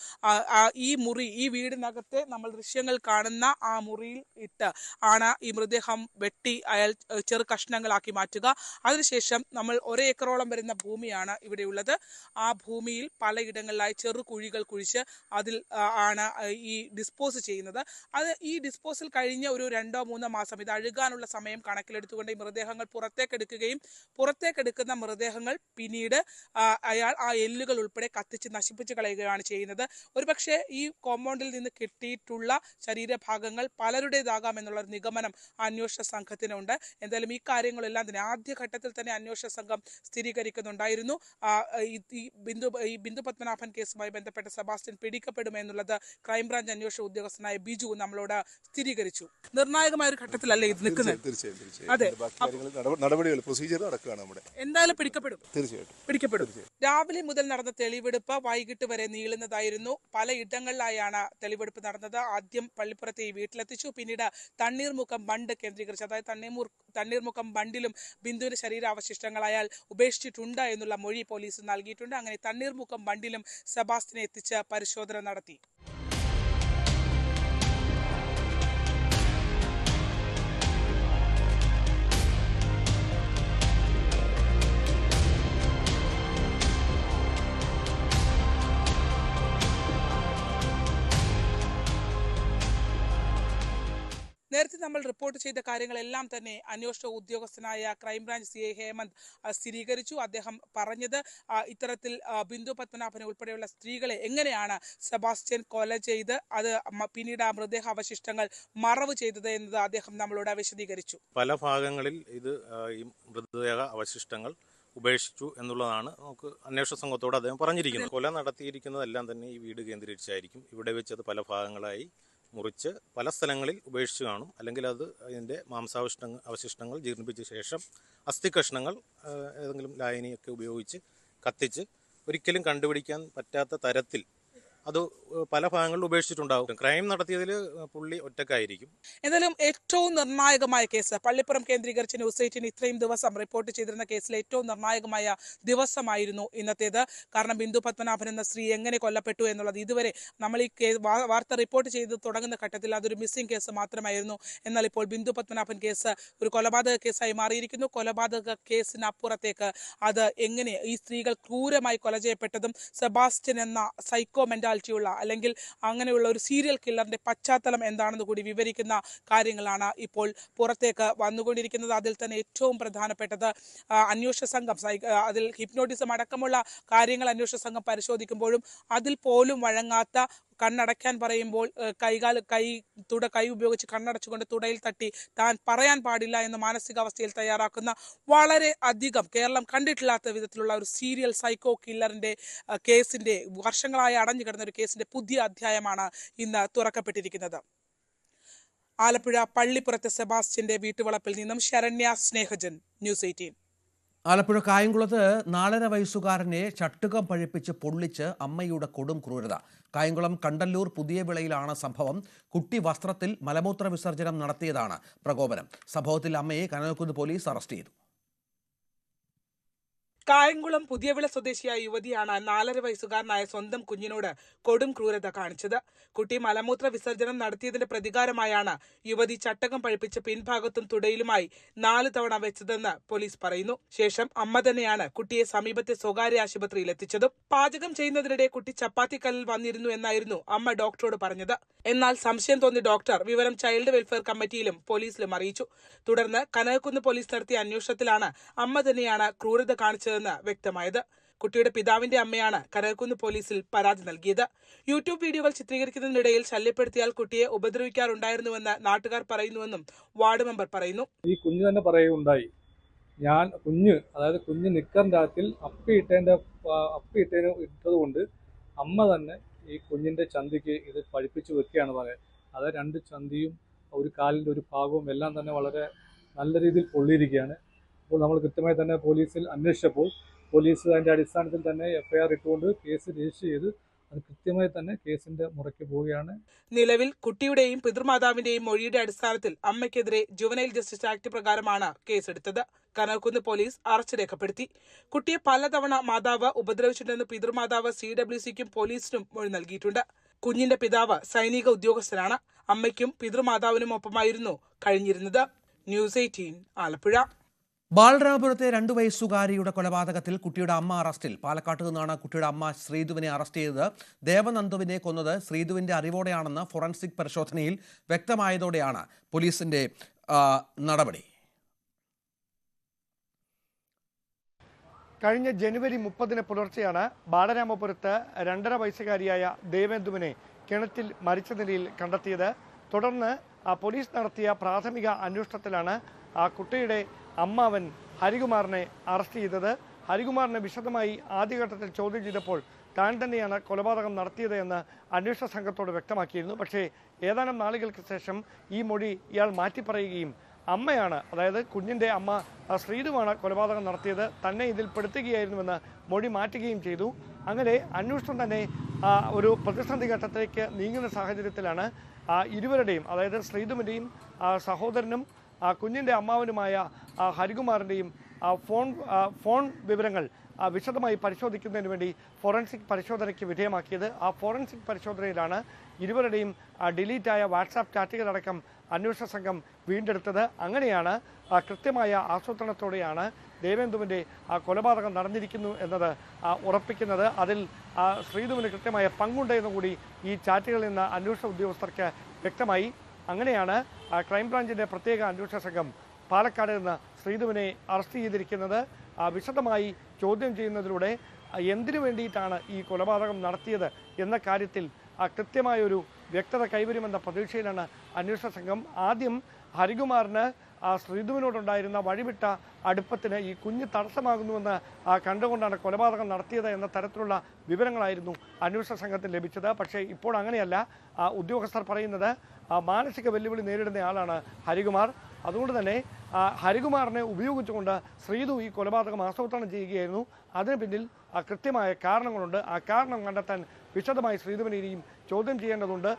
[SPEAKER 12] ഈ മുറി, ഈ വീടിനകത്തെ നമ്മൾ ദൃശ്യങ്ങൾ കാണുന്ന ആ മുറിയിൽ ഇട്ട് ആണ് ഈ മൃതദേഹം വെട്ടി അയാൾ ചെറു കഷ്ണങ്ങളാക്കി മാറ്റുക. അതിനുശേഷം നമ്മൾ 1 ഏക്കറോളം വരുന്ന ഭൂമിയാണ് ഇവിടെയുള്ളത്. ആ ഭൂമിയിൽ പലയിടങ്ങളിലായി ചെറു കുഴികൾ കുഴിച്ച് അതിൽ ആണ് ഈ ഡിസ്പോസ് ചെയ്യുന്നത്. അത് ഈ ഡിസ്പോസൽ കഴിഞ്ഞ ഒരു 2-3 മാസം ഇത് അഴുകാനുള്ള സമയം കണക്കിലെടുത്തുകൊണ്ട് ഈ മൃതദേഹങ്ങൾ പുറത്തേക്കെടുക്കുകയും പുറത്തേക്കെടുക്കുന്ന മൃതദേഹങ്ങൾ പിന്നീട് അയാൾ ആ എല്ലുകൾ ഉൾപ്പെടെ കത്തിച്ച് നശിപ്പിച്ച് കളയുകയാണ് ചെയ്യുന്നത്. ഒരുപക്ഷെ ഈ കോമ്പൗണ്ടിൽ നിന്ന് കിട്ടിയിട്ടുള്ള ശരീരഭാഗങ്ങൾ പലരുടേതാകാം എന്നുള്ള ഒരു നിഗമനം അന്വേഷണ സംഘത്തിനുണ്ട്. എന്തായാലും ഈ കാര്യങ്ങളെല്ലാം തന്നെ ആദ്യഘട്ടത്തിൽ തന്നെ അന്വേഷണ സംഘം സ്ഥിരീകരിക്കുന്നുണ്ടായിരുന്നു. ഈ ബിന്ദു പത്മനാഭൻ കേസുമായി ബന്ധപ്പെട്ട സെബാസ്റ്റ്യൻ പിടിക്കപ്പെടുമെന്നുള്ളത് ക്രൈംബ്രാഞ്ച് അന്വേഷണ ഉദ്യോഗസ്ഥനായ ബിജു നമ്മളോട് സ്ഥിരീകരിച്ചു. നിർണായകമായ ഒരു ഘട്ടത്തിലല്ലേ ഇത് നിൽക്കുന്നത്? അതെ,
[SPEAKER 13] നടപടികൾ പ്രൊസീജിയർ നടക്കുകയാണ്. നമ്മുടെ
[SPEAKER 12] എന്തായാലും പിടിക്കപ്പെടും,
[SPEAKER 13] തീർച്ചയായിട്ടും
[SPEAKER 12] പിടിക്കപ്പെടും. രാവിലെ മുതൽ നടന്ന തെളിവെടുപ്പ് വൈകിട്ട് വരെ നീളുന്നതായിരുന്നു. പലയിടങ്ങളിലായാണ് തെളിവെടുപ്പ് നടന്നത്. ആദ്യം പള്ളിപ്പുറത്തെ ഈ വീട്ടിലെത്തിച്ചു, പിന്നീട് തണ്ണീർമുക്കം ബണ്ട് കേന്ദ്രീകരിച്ച്, അതായത് തണ്ണീർമുക്കം ബണ്ടിലും ബിന്ദുവിന്റെ ശരീരാവശിഷ്ടങ്ങൾ അയാൾ ഉപേക്ഷിച്ചിട്ടുണ്ട് എന്നുള്ള മൊഴി പോലീസ് നൽകിയിട്ടുണ്ട്. അങ്ങനെ തണ്ണീർമുക്കം ബണ്ടിലും സെബാസ്റ്റ്യനെ എത്തിച്ച് പരിശോധന നടത്തി. നമ്മൾ റിപ്പോർട്ട് ചെയ്ത കാര്യങ്ങളെല്ലാം തന്നെ അന്വേഷണ ഉദ്യോഗസ്ഥനായ ക്രൈംബ്രാഞ്ച് CI ഹേമന്ത് സ്ഥിരീകരിച്ചു. അദ്ദേഹം പറഞ്ഞത് ഇത്തരത്തിൽ ബിന്ദു പത്മനാഭനെ ഉൾപ്പെടെയുള്ള സ്ത്രീകളെ എങ്ങനെയാണ് സെബാസ്റ്റ്യൻ കൊല ചെയ്ത് അത് പിന്നീട് ആ മൃതദേഹാവശിഷ്ടങ്ങൾ മറവ് ചെയ്തത് എന്നത് അദ്ദേഹം നമ്മളോട് വിശദീകരിച്ചു.
[SPEAKER 3] പല ഭാഗങ്ങളിൽ ഇത് ഈ മൃതദേഹ അവശിഷ്ടങ്ങൾ ഉപേക്ഷിച്ചു എന്നുള്ളതാണ് നമുക്ക് അന്വേഷണ സംഘത്തോട് അദ്ദേഹം പറഞ്ഞിരിക്കുന്നത്. കൊല നടത്തിയിരിക്കുന്നതെല്ലാം തന്നെ ഈ വീട് കേന്ദ്രീകരിച്ചായിരിക്കും. ഇവിടെ വെച്ചത് പല ഭാഗങ്ങളായി മുറിച്ച് പല സ്ഥലങ്ങളിൽ ഉപേക്ഷിച്ച് കാണും. അല്ലെങ്കിൽ അത് അതിൻ്റെ അവശിഷ്ടങ്ങൾ ജീർണിപ്പിച്ച ശേഷം അസ്ഥി കഷ്ണങ്ങൾ ഏതെങ്കിലും ലായനിയൊക്കെ ഉപയോഗിച്ച് കത്തിച്ച് ഒരിക്കലും കണ്ടുപിടിക്കാൻ പറ്റാത്ത തരത്തിൽ അത് പല ഭാഗങ്ങളിൽ ഉപേക്ഷിച്ചിട്ടുണ്ടാകും. ക്രൈം നടത്തിയതിൽ പുള്ളി ഒറ്റക്കായിരിക്കും.
[SPEAKER 12] എന്തായാലും ഏറ്റവും നിർണായകമായ കേസ് പള്ളിപ്പുറം കേന്ദ്രീകരിച്ച് ന്യൂസ് 18 ഇത്രയും ദിവസം റിപ്പോർട്ട് ചെയ്തിരുന്ന കേസിലെ ഏറ്റവും നിർണായകമായ ദിവസമായിരുന്നു ഇന്നത്തേത്. കാരണം ബിന്ദു പത്മനാഭൻ എന്ന സ്ത്രീ എങ്ങനെ കൊല്ലപ്പെട്ടു എന്നുള്ളത് ഇതുവരെ നമ്മൾ ഈ വാർത്ത റിപ്പോർട്ട് ചെയ്ത് തുടങ്ങുന്ന ഘട്ടത്തിൽ അതൊരു മിസ്സിംഗ് കേസ് മാത്രമായിരുന്നു. എന്നാൽ ഇപ്പോൾ ബിന്ദു പത്മനാഭൻ കേസ് ഒരു കൊലപാതക കേസായി മാറിയിരിക്കുന്നു. കൊലപാതക കേസിനപ്പുറത്തേക്ക് അത് എങ്ങനെ ഈ സ്ത്രീകൾ ക്രൂരമായി കൊല ചെയ്യപ്പെട്ടതും സെബാസ്റ്റ്യൻ എന്ന സൈക്കോ മെന്റാലിറ്റിയുള്ള അല്ലെങ്കിൽ അങ്ങനെയുള്ള ഒരു സീരിയൽ കില്ലറിന്റെ പശ്ചാത്തലം എന്താണെന്ന് കൂടി വിവരിക്കുന്ന കാര്യങ്ങളാണ് ഇപ്പോൾ പുറത്തേക്ക് വന്നുകൊണ്ടിരിക്കുന്നത്. അതിൽ തന്നെ ഏറ്റവും പ്രധാനപ്പെട്ടത് അന്വേഷണ സംഘം അതിൽ ഹിപ്നോട്ടിസം അടക്കമുള്ള കാര്യങ്ങൾ അന്വേഷണ സംഘം പരിശോധിക്കുമ്പോഴും അതിൽ പോലും വഴങ്ങാത്ത കണ്ണടയ്ക്കാൻ പറയുമ്പോൾ കൈ ഉപയോഗിച്ച് കണ്ണടച്ചുകൊണ്ട് തുടയിൽ തട്ടി താൻ പറയാൻ പാടില്ല എന്ന മാനസികാവസ്ഥയിൽ തയ്യാറാക്കുന്ന വളരെ അധികം കേരളം കണ്ടിട്ടില്ലാത്ത വിധത്തിലുള്ള ഒരു സീരിയൽ സൈക്കോ കില്ലറിന്റെ കേസിന്റെ വർഷങ്ങളായി അടഞ്ഞു കിടന്ന ഒരു കേസിന്റെ പുതിയ അധ്യായമാണ് ഇന്ന് തുറക്കപ്പെട്ടിരിക്കുന്നത്. ആലപ്പുഴ പള്ളിപ്പുറത്തെ സെബാസ്റ്റ്യന്റെ വീട്ടുവളപ്പിൽ നിന്നും ശരണ്യ സ്നേഹജൻ, ന്യൂസ് 18.
[SPEAKER 1] ആലപ്പുഴ കായംകുളത്ത് 4.5 വയസ്സുകാരനെ ചട്ടുകം പഴിപ്പിച്ച് പൊള്ളിച്ച് അമ്മയുടെ കൊടും ക്രൂരത. കായംകുളം കണ്ടല്ലൂർ പുതിയ വിളയിലാണ് സംഭവം. കുട്ടി വസ്ത്രത്തിൽ മലമൂത്ര വിസർജനം നടത്തിയതാണ് പ്രകോപനം. സംഭവത്തിൽ അമ്മയെ കനകക്കുന്ന് പോലീസ് അറസ്റ്റ് ചെയ്തു.
[SPEAKER 12] കായംകുളം പുതിയവിള സ്വദേശിയായ യുവതിയാണ് 4.5 വയസ്സുകാരനായ സ്വന്തം കുഞ്ഞിനോട് കൊടും ക്രൂരത കാണിച്ചത്. കുട്ടി മലമൂത്ര വിസർജനം നടത്തിയതിന്റെ പ്രതികാരമായാണ് യുവതി ചട്ടകം പഴിപ്പിച്ച് പിൻഭാഗത്തും തുടയിലുമായി 4 തവണ വെച്ചതെന്ന് പോലീസ് പറയുന്നു. ശേഷം അമ്മ തന്നെയാണ് കുട്ടിയെ സമീപത്തെ സ്വകാര്യ ആശുപത്രിയിൽ എത്തിച്ചതും. പാചകം ചെയ്യുന്നതിനിടെ കുട്ടി ചപ്പാത്തിക്കല്ലിൽ വന്നിരുന്നു എന്നായിരുന്നു അമ്മ ഡോക്ടറോട് പറഞ്ഞത്. എന്നാൽ സംശയം തോന്നിയ ഡോക്ടർ വിവരം ചൈൽഡ് വെൽഫെയർ കമ്മിറ്റിയിലും പോലീസിലും അറിയിച്ചു. തുടർന്ന് കനകക്കുന്ന് പോലീസ് നടത്തിയ അന്വേഷണത്തിലാണ് അമ്മ തന്നെയാണ് ക്രൂരത കാണിച്ചതെന്ന് വ്യക്തമായത്. കുട്ടിയുടെ പിതാവിന്റെ അമ്മയാണ് കനകക്കുന്ന് പോലീസിൽ പരാതി നൽകിയത്. യൂട്യൂബ് വീഡിയോകൾ ചിത്രീകരിക്കുന്നതിനിടയിൽ ശല്യപ്പെടുത്തിയാൽ കുട്ടിയെ ഉപദ്രവിക്കാറുണ്ടായിരുന്നുവെന്ന് നാട്ടുകാർ പറയുന്നുവെന്നും വാർഡ് മെമ്പർ പറയുന്നു.
[SPEAKER 14] ഈ കുഞ്ഞ് തന്നെ പറയുകയുണ്ടായി, അതായത് കുഞ്ഞ് നിക്കറിന്റെ അകത്തിൽ ഇട്ടതുകൊണ്ട് അമ്മ തന്നെ ഈ കുഞ്ഞിന്റെ ചന്തിക്ക് ഇത് പഴിപ്പിച്ച് വെക്കുകയാണ് പറയുന്നത്. അത് 2 ചന്തിയും ഒരു കാലിന്റെ ഒരു ഭാഗവും എല്ലാം തന്നെ വളരെ നല്ല രീതിയിൽ പൊള്ളിയിരിക്കുകയാണ്. അപ്പോൾ നമ്മൾ കൃത്യമായി തന്നെ പോലീസിൽ അന്വേഷിച്ചപ്പോൾ പോലീസ് അതിൻ്റെ അടിസ്ഥാനത്തിൽ തന്നെ FIR ഇട്ടുകൊണ്ട് കേസ് രജിസ്റ്റർ ചെയ്ത് അത് കൃത്യമായി തന്നെ കേസിന്റെ മുറയ്ക്ക് പോവുകയാണ്.
[SPEAKER 12] നിലവിൽ കുട്ടിയുടെയും പിതൃമാതാവിന്റെയും മൊഴിയുടെ അടിസ്ഥാനത്തിൽ അമ്മയ്ക്കെതിരെ ജുവനൈൽ ജസ്റ്റിസ് ആക്ട് പ്രകാരമാണ് കേസെടുത്തത്. കനകക്കുന്ന് പോലീസ് അറസ്റ്റ് രേഖപ്പെടുത്തി. കുട്ടിയെ പലതവണ മാതാവ് ഉപദ്രവിച്ചിട്ടുണ്ടെന്ന് പിതൃമാതാവ് CWCക്കും പോലീസിനും മൊഴി നൽകിയിട്ടുണ്ട്. കുഞ്ഞിന്റെ പിതാവ് സൈനിക ഉദ്യോഗസ്ഥനാണ്. അമ്മയ്ക്കും പിതൃമാതാവിനും ഒപ്പമായിരുന്നു കഴിഞ്ഞിരുന്നത്. ന്യൂസ് 18 ആലപ്പുഴ.
[SPEAKER 1] ബാലരാമപുരത്തെ 2 വയസ്സുകാരിയുടെ കൊലപാതകത്തിൽ കുട്ടിയുടെ അമ്മ അറസ്റ്റിൽ. പാലക്കാട്ട് നിന്നാണ് കുട്ടിയുടെ അമ്മ ശ്രീധുവിനെ അറസ്റ്റ് ചെയ്തത്. ദേവനന്ദുവിനെ കൊന്നത് ശ്രീധുവിന്റെ അറിവോടെയാണെന്ന് ഫോറൻസിക് പരിശോധനയിൽ വ്യക്തമായതോടെയാണ് പോലീസിന്റെ നടപടി.
[SPEAKER 15] കഴിഞ്ഞ ജനുവരി 30 പുലർച്ചെയാണ് ബാലരാമപുരത്ത് 2.5 വയസ്സുകാരിയായ ദേവേന്ദുവിനെ കിണറ്റിൽ മരിച്ച നിലയിൽ കണ്ടെത്തിയത്. തുടർന്ന് പോലീസ് നടത്തിയ പ്രാഥമിക അന്വേഷണത്തിലാണ് കുട്ടിയുടെ അമ്മാവൻ ഹരികുമാറിനെ അറസ്റ്റ് ചെയ്തത്. ഹരികുമാറിനെ വിശദമായി ആദ്യഘട്ടത്തിൽ ചോദ്യം ചെയ്തപ്പോൾ താൻ തന്നെയാണ് കൊലപാതകം നടത്തിയത് എന്ന് അന്വേഷണ സംഘത്തോട് വ്യക്തമാക്കിയിരുന്നു. പക്ഷേ ഏതാനും നാളുകൾക്ക് ശേഷം ഈ മൊഴി ഇയാൾ മാറ്റിപ്പറയുകയും അമ്മയാണ്, അതായത് കുഞ്ഞിൻ്റെ അമ്മ ശ്രീധുവാണ് കൊലപാതകം നടത്തിയത്, തന്നെ ഇതിൽ പെടുത്തുകയായിരുന്നുവെന്ന് മൊഴി മാറ്റുകയും ചെയ്തു. അങ്ങനെ അന്വേഷണം തന്നെ ഒരു പ്രതിസന്ധി ഘട്ടത്തിലേക്ക് നീങ്ങുന്ന സാഹചര്യത്തിലാണ് ഇരുവരുടെയും, അതായത് ശ്രീധുവിൻ്റെയും സഹോദരനും കുഞ്ഞിൻ്റെ അമ്മാവനുമായ ഹരികുമാറിൻ്റെയും ഫോൺ വിവരങ്ങൾ വിശദമായി പരിശോധിക്കുന്നതിന് വേണ്ടി ഫോറൻസിക് പരിശോധനയ്ക്ക് വിധേയമാക്കിയത്. ആ ഫോറൻസിക് പരിശോധനയിലാണ് ഇരുവരുടെയും ഡിലീറ്റായ വാട്സാപ്പ് ചാറ്റുകളടക്കം അന്വേഷണ സംഘം വീണ്ടെടുത്തത്. അങ്ങനെയാണ് കൃത്യമായ ആസൂത്രണത്തോടെയാണ് ദേവേന്ദുവിൻ്റെ കൊലപാതകം നടന്നിരിക്കുന്നു എന്നത് ഉറപ്പിക്കുന്നത്. അതിൽ ശ്രീധുവിന് കൃത്യമായ പങ്കുണ്ടെന്നും കൂടി ഈ ചാറ്റുകളിൽ നിന്ന് അന്വേഷണ ഉദ്യോഗസ്ഥർക്ക് വ്യക്തമായി. അങ്ങനെയാണ് ക്രൈംബ്രാഞ്ചിൻ്റെ പ്രത്യേക അന്വേഷണ സംഘം പാലക്കാട് നിന്ന് ശ്രീധുവിനെ അറസ്റ്റ് ചെയ്തിരിക്കുന്നത്. വിശദമായി ചോദ്യം ചെയ്യുന്നതിലൂടെ എന്തിനു വേണ്ടിയിട്ടാണ് ഈ കൊലപാതകം നടത്തിയത് എന്ന കാര്യത്തിൽ കൃത്യമായൊരു വ്യക്തത കൈവരുമെന്ന പ്രതീക്ഷയിലാണ് അന്വേഷണ സംഘം. ആദ്യം ഹരികുമാറിന് ശ്രീധുവിനോടുണ്ടായിരുന്ന വഴിവിട്ട അടുപ്പത്തിന് ഈ കുഞ്ഞ് തടസ്സമാകുന്നുവെന്ന് കണ്ടുകൊണ്ടാണ് കൊലപാതകം നടത്തിയത് എന്ന തരത്തിലുള്ള വിവരങ്ങളായിരുന്നു അന്വേഷണ സംഘത്തിന് ലഭിച്ചത്. പക്ഷേ ഇപ്പോൾ അങ്ങനെയല്ല. ഉദ്യോഗസ്ഥർ പറയുന്നത് മാനസിക വെല്ലുവിളി നേരിടുന്ന ആളാണ് ഹരികുമാർ. അതുകൊണ്ട് തന്നെ ഹരികുമാറിനെ ഉപയോഗിച്ചുകൊണ്ട് ശ്രീധു ഈ കൊലപാതകം ആസൂത്രണം ചെയ്യുകയായിരുന്നു. അതിന് പിന്നിൽ കൃത്യമായ കാരണങ്ങളുണ്ട്. ആ കാരണം കണ്ടെത്താൻ വിശദമായി ശ്രീധുവിനെ ഇനിയും ചോദ്യം ചെയ്യേണ്ടതുണ്ട്,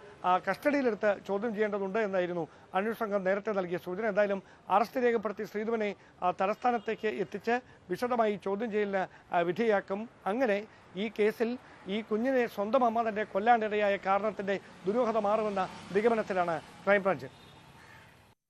[SPEAKER 15] കസ്റ്റഡിയിലെടുത്ത് ചോദ്യം ചെയ്യേണ്ടതുണ്ട് എന്നായിരുന്നു അന്വേഷണ സംഘം നേരത്തെ നൽകിയ സൂചന. എന്തായാലും അറസ്റ്റ് രേഖപ്പെടുത്തി ശ്രീധുവിനെ തലസ്ഥാനത്തേക്ക് എത്തിച്ച് വിശദമായി ചോദ്യം ചെയ്യലിന് വിധേയാക്കും. അങ്ങനെ ഈ കേസിൽ ഈ കുഞ്ഞിനെ സ്വന്തം അമ്മ തന്നെ കൊല്ലാനിടയായ കാരണത്തിന്റെ ദുരൂഹത മാറുമെന്ന നിഗമനത്തിലാണ് ക്രൈംബ്രാഞ്ച്.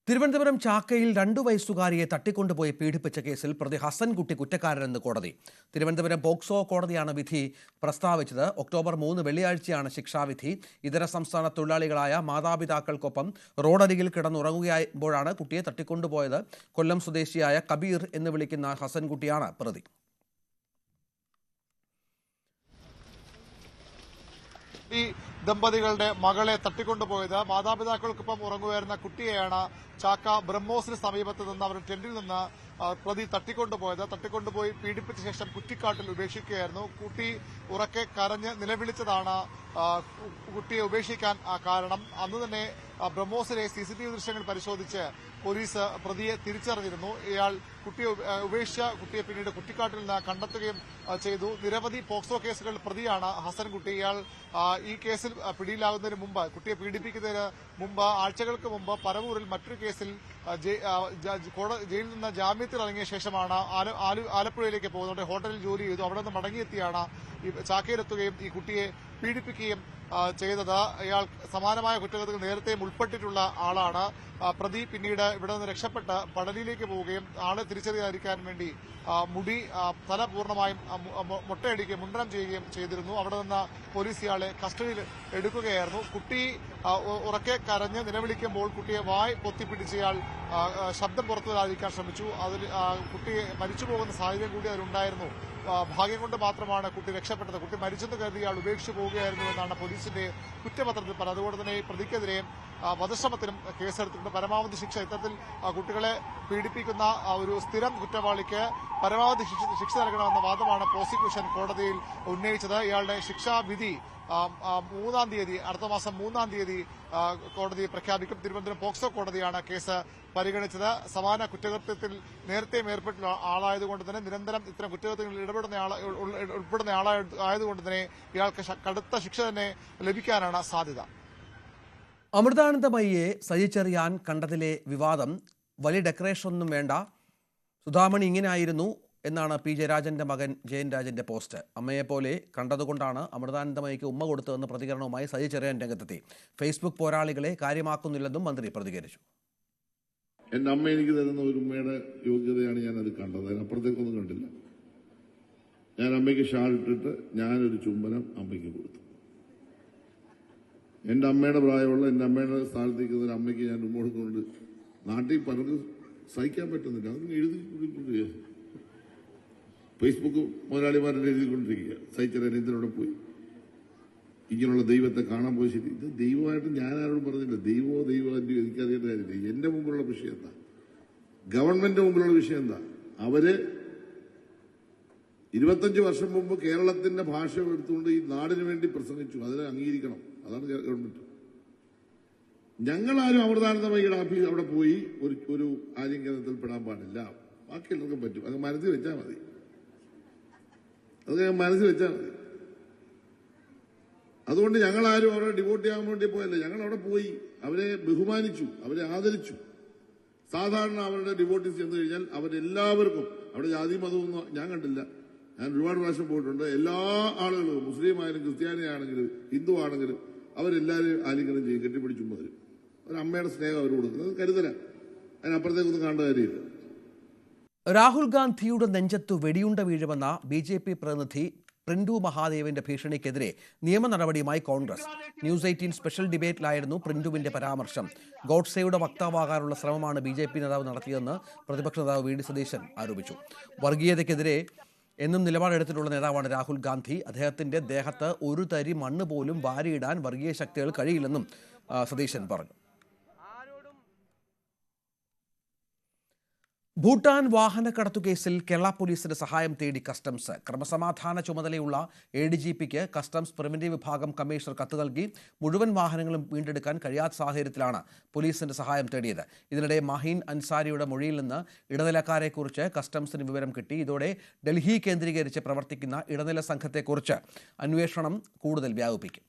[SPEAKER 1] തിരുവനന്തപുരം ചാക്കയിൽ 2 വയസ്സുകാരിയെ തട്ടിക്കൊണ്ടുപോയി പീഡിപ്പിച്ച കേസിൽ പ്രതി ഹസൻകുട്ടി കുറ്റക്കാരനെന്ന് കോടതി. തിരുവനന്തപുരം പോക്സോ കോടതിയാണ് വിധി പ്രസ്താവിച്ചത്. ഒക്ടോബർ 3 വെള്ളിയാഴ്ചയാണ് ശിക്ഷാവിധി. ഇതര സംസ്ഥാന തൊഴിലാളികളായ മാതാപിതാക്കൾക്കൊപ്പം റോഡരികിൽ കിടന്നുറങ്ങുകയായപ്പോഴാണ് കുട്ടിയെ തട്ടിക്കൊണ്ടുപോയത്. കൊല്ലം സ്വദേശിയായ കബീർ എന്ന് വിളിക്കുന്ന ഹസൻകുട്ടിയാണ് പ്രതി.
[SPEAKER 16] ഈ ദമ്പതികളുടെ മകളെ തട്ടിക്കൊണ്ടുപോയത് മാതാപിതാക്കൾക്കൊപ്പം ഉറങ്ങുകയായിരുന്ന കുട്ടിയെയാണ് ചാക്ക ബ്രഹ്മോസിന് സമീപത്ത് നിന്ന് അവരുടെ ടെന്റിൽ നിന്ന് പ്രതി തട്ടിക്കൊണ്ടുപോയി പീഡിപ്പിച്ച ശേഷം കുറ്റിക്കാട്ടിൽ ഉപേക്ഷിക്കുകയായിരുന്നു. കുട്ടി ഉറക്കെ കരഞ്ഞ് നിലവിളിച്ചതാണ് കുട്ടിയെ ഉപേക്ഷിക്കാൻ കാരണം. അന്ന് തന്നെ ബ്രഹ്മോസിലെ CCTV ദൃശ്യങ്ങൾ പരിശോധിച്ച് പോലീസ് പ്രതിയെ തിരിച്ചറിഞ്ഞിരുന്നു. ഇയാൾ കുട്ടിയെ ഉപേക്ഷിച്ച കുട്ടിയെ പിന്നീട് കുറ്റിക്കാട്ടിൽ നിന്ന് കണ്ടെത്തുകയും ചെയ്തു. നിരവധി പോക്സോ കേസുകളിൽ പ്രതിയാണ് ഹസൻകുട്ടി. ഇയാൾ ഈ കേസിൽ പിടിയിലാകുന്നതിന് മുമ്പ്, കുട്ടിയെ പീഡിപ്പിക്കുന്നതിന് മുമ്പ്, ആഴ്ചകൾക്ക് മുമ്പ് പരവൂരിൽ മറ്റൊരു കേസിൽ ജയിലിൽ നിന്ന് ജാമ്യത്തിൽ ഇറങ്ങിയ ശേഷമാണ് ആലപ്പുഴയിലേക്ക് പോകുന്നത്. ഹോട്ടലിൽ ജോലി ചെയ്തു. അവിടെ നിന്ന് മടങ്ങിയെത്തിയാണ് ഈ ചാക്കയിലെത്തുകയും ഈ കുട്ടിയെ പീഡിപ്പിക്കുകയും ചെയ്തത്. ഇയാൾ സമാനമായ കുറ്റകൃത്യത്തിൽ നേരത്തെയും ഉൾപ്പെട്ടിട്ടുള്ള ആളാണ്. പ്രതി പിന്നീട് ഇവിടെ നിന്ന് രക്ഷപ്പെട്ട് പടലിയിലേക്ക് പോവുകയും ആളെ തിരിച്ചറിയാതിരിക്കാൻ വേണ്ടി മുടി തല പൂർണ്ണമായും മുട്ടയടിക്കുകയും മുണ്ടനം ചെയ്യുകയും ചെയ്തിരുന്നു. അവിടെ നിന്ന് പോലീസ് ഇയാളെ കസ്റ്റഡിയിൽ എടുക്കുകയായിരുന്നു. കുട്ടി ഉറക്കെ കരഞ്ഞ് നിലവിളിക്കുമ്പോൾ കുട്ടിയെ വായ് പൊത്തിപ്പിടിച്ച് ഇയാൾ ശബ്ദം പുറത്തു വരാതിരിക്കാൻ ശ്രമിച്ചു. അതിൽ കുട്ടിയെ മരിച്ചു പോകുന്ന സാഹചര്യം കൂടി അതിലുണ്ടായിരുന്നു. ഭാഗ്യം കൊണ്ട് മാത്രമാണ് കുട്ടി രക്ഷപ്പെട്ടത്. കുട്ടി മരിച്ചെന്ന് കരുതി ഇയാൾ ഉപേക്ഷിച്ചു പോവുകയായിരുന്നു എന്നാണ് പോലീസിന്റെ കുറ്റപത്രത്തിൽ പറഞ്ഞത്. അതുകൊണ്ട് തന്നെ ഈ പ്രതിക്കെതിരെ വധശ്രമത്തിനും കേസെടുത്തിട്ടുണ്ട്. പരമാവധി ശിക്ഷ, ഇത്തരത്തിൽ കുട്ടികളെ പീഡിപ്പിക്കുന്ന ഒരു സ്ഥിരം കുറ്റവാളിക്ക് പരമാവധി ശിക്ഷ നൽകണമെന്ന വാദമാണ് പ്രോസിക്യൂഷൻ കോടതിയിൽ ഉന്നയിച്ചത്. ഇയാളുടെ ശിക്ഷാവിധി 3-ാം തീയതി, അടുത്ത മാസം 3-ാം തീയതി കോടതി പ്രഖ്യാപിക്കും. തിരുവനന്തപുരം പോക്സോ കോടതിയാണ് കേസ് പരിഗണിച്ചത്. സമാന കുറ്റകൃത്യത്തിൽ നേരത്തെയും ഏർപ്പെട്ടുള്ള ആളായതുകൊണ്ട് തന്നെ, നിരന്തരം ഇത്തരം കുറ്റകൃത്യങ്ങളിൽ ഉൾപ്പെടുന്ന ആളായതുകൊണ്ട് തന്നെ ഇയാൾക്ക് കടുത്ത ശിക്ഷ തന്നെ ലഭിക്കാനാണ് സാധ്യത.
[SPEAKER 1] അമൃതാനന്ദമയിയെ സജിച്ചെറിയാൻ കണ്ടതിലെ വിവാദം, വലിയ ഡെക്കറേഷനൊന്നും വേണ്ട, സുധാമണി ഇങ്ങനെയായിരുന്നു എന്നാണ് പി ജയരാജന്റെ മകൻ ജയൻ രാജന്റെ പോസ്റ്റ്. അമ്മയെപ്പോലെ കണ്ടതുകൊണ്ടാണ് അമൃതാനന്ദമയിക്ക് ഉമ്മ കൊടുത്തതെന്ന പ്രതികരണവുമായി സജിച്ചെറിയാൻ രംഗത്തെത്തി. ഫേസ്ബുക്ക് പോരാളികളെ കാര്യമാക്കുന്നില്ലെന്നും മന്ത്രി പ്രതികരിച്ചു.
[SPEAKER 17] എൻ്റെ അമ്മ എനിക്ക് തരുന്ന ഒരു ഉമ്മയുടെ യോഗ്യതയാണ് ഞാനത് കണ്ടത്. അതിനപ്പുറത്തേക്കൊന്നും കണ്ടില്ല. ഞാൻ അമ്മയ്ക്ക് ഷാൾ ഇട്ടിട്ട് ഞാനൊരു ചുംബനം അമ്മയ്ക്ക് കൊടുത്തു. എൻ്റെ അമ്മയുടെ പ്രായമുള്ള, എൻ്റെ അമ്മയുടെ സ്ഥാനത്തേക്ക് ഒരു അമ്മയ്ക്ക് ഞാൻ ഉമ്മ കൊടുക്കുന്നുണ്ട്. നാട്ടിൽ പലർക്കും സഹിക്കാൻ പറ്റുന്നില്ല. അതൊന്നും എഴുതി ഫേസ്ബുക്ക് മുതലാളിമാരുടെ എഴുതിക്കൊണ്ടിരിക്കുക. സഹിച്ചറിയാൻ എന്തിനോടെ പോയി ഇങ്ങനെയുള്ള ദൈവത്തെ കാണാൻ പോയി. ശരി, ഇത് ദൈവമായിട്ട് ഞാൻ ആരോടും പറഞ്ഞില്ല. ദൈവം എനിക്കറിയേണ്ട കാര്യമില്ല. എന്റെ മുമ്പിലുള്ള വിഷയം എന്താ, ഗവൺമെന്റ് മുമ്പിലുള്ള വിഷയം എന്താ? അവര് 25 വർഷം മുമ്പ് കേരളത്തിന്റെ ഭാഷ എടുത്തുകൊണ്ട് ഈ നാടിന് വേണ്ടി പ്രസംഗിച്ചു. അതിനെ അംഗീകരിക്കണം. അതാണ് ഗവൺമെന്റ്. ഞങ്ങളാരും അമൃതാനന്ദമയിയുടെ ഓഫീസ് അവിടെ പോയി ഒരു ആലിംഗനത്തിൽ പെടാൻ പാടില്ല. ബാക്കിയുള്ളവർക്കും പറ്റും. അത് മനസ്സിൽ വെച്ചാൽ മതി. അതുകൊണ്ട് ഞങ്ങളാരും അവരെ ഡിവോട്ട് ചെയ്യാൻ വേണ്ടി പോയല്ല. ഞങ്ങൾ അവിടെ പോയി അവരെ ബഹുമാനിച്ചു, അവരെ ആദരിച്ചു. സാധാരണ അവരുടെ ഡിവോട്ടീസ് ചെന്ന് കഴിഞ്ഞാൽ അവരെല്ലാവർക്കും, അവിടെ ജാതി മതമൊന്നും ഞാൻ കണ്ടില്ല. ഞാൻ ഒരുപാട് പ്രാവശ്യം പോയിട്ടുണ്ട്. എല്ലാ ആളുകളും, മുസ്ലിം ആയാലും ക്രിസ്ത്യാനി ആണെങ്കിലും ഹിന്ദു ആണെങ്കിലും, അവരെല്ലാവരും ആലിംഗനം ചെയ്യും, കെട്ടിപ്പിടിച്ചും വരും. ഒരമ്മയുടെ സ്നേഹം അവർ കൊടുക്കുന്നത് കരുതല. അതിനപ്പുറത്തേക്കൊന്നും കാണേണ്ട കാര്യമില്ല.
[SPEAKER 1] രാഹുൽ ഗാന്ധിയുടെ നെഞ്ചത്തു വെടിയുണ്ട വീഴുമെന്ന BJP പ്രതിനിധി പ്രിന്റു മഹാദേവിന്റെ ഭീഷണിക്കെതിരെ നിയമ നടപടിയുമായി കോൺഗ്രസ്. ന്യൂസ് 18 സ്പെഷ്യൽ ഡിബേറ്റിലായിരുന്നു പ്രിന്റുവിന്റെ പരാമർശം. ഗോഡ്സെയുടെ വക്താവാകാനുള്ള ശ്രമമാണ് BJP നേതാവ് നടത്തിയതെന്ന് പ്രതിപക്ഷ നേതാവ് വി.ഡി. സതീശൻ ആരോപിച്ചു. വർഗീയതയ്ക്കെതിരെ എന്നും നിലപാടെടുത്തിട്ടുള്ള നേതാവാണ് രാഹുൽ ഗാന്ധി. അദ്ദേഹത്തിന്റെ ദേഹത്ത് ഒരു തരി മണ്ണ് പോലും വാരിയിടാൻ വർഗീയ ശക്തികൾ കഴിയില്ലെന്നും സതീശൻ പറഞ്ഞു. ഭൂട്ടാൻ വാഹനക്കടത്തു കേസിൽ കേരള പോലീസിന്റെ സഹായം തേടി കസ്റ്റംസ്. ക്രമസമാധാന ചുമതലയുള്ള ADGPക്ക് കസ്റ്റംസ് പ്രിവന്റീവ് വിഭാഗം കമ്മീഷണർ കത്ത് നൽകി. മുഴുവൻ വാഹനങ്ങളും വീണ്ടെടുക്കാൻ കഴിയാത്ത സാഹചര്യത്തിലാണ് പോലീസിന്റെ സഹായം തേടിയത്. ഇതിനിടെ മഹീൻ അൻസാരിയുടെ മൊഴിയിൽ നിന്ന് ഇടനിലക്കാരെക്കുറിച്ച് കസ്റ്റംസിന് വിവരം കിട്ടി. ഇതോടെ ഡൽഹി കേന്ദ്രീകരിച്ച് പ്രവർത്തിക്കുന്ന ഇടനില സംഘത്തെക്കുറിച്ച് അന്വേഷണം കൂടുതൽ വ്യാപിപ്പിക്കും.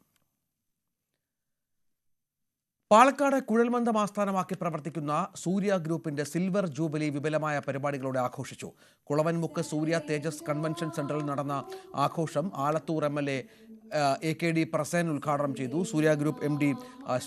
[SPEAKER 1] പാലക്കാട് കുഴൽമന്ദം ആസ്ഥാനമാക്കി പ്രവർത്തിക്കുന്ന സൂര്യ ഗ്രൂപ്പിന്റെ സിൽവർ ജൂബിലി വിപുലമായ പരിപാടികളോടെ ആഘോഷിച്ചു. കുളവൻമുക്ക് സൂര്യ തേജസ് കൺവെൻഷൻ സെന്ററിൽ നടന്ന ആഘോഷം ആലത്തൂർ MLA AKD പ്രസേൻ ഉദ്ഘാടനം ചെയ്തു. സൂര്യ ഗ്രൂപ്പ് MD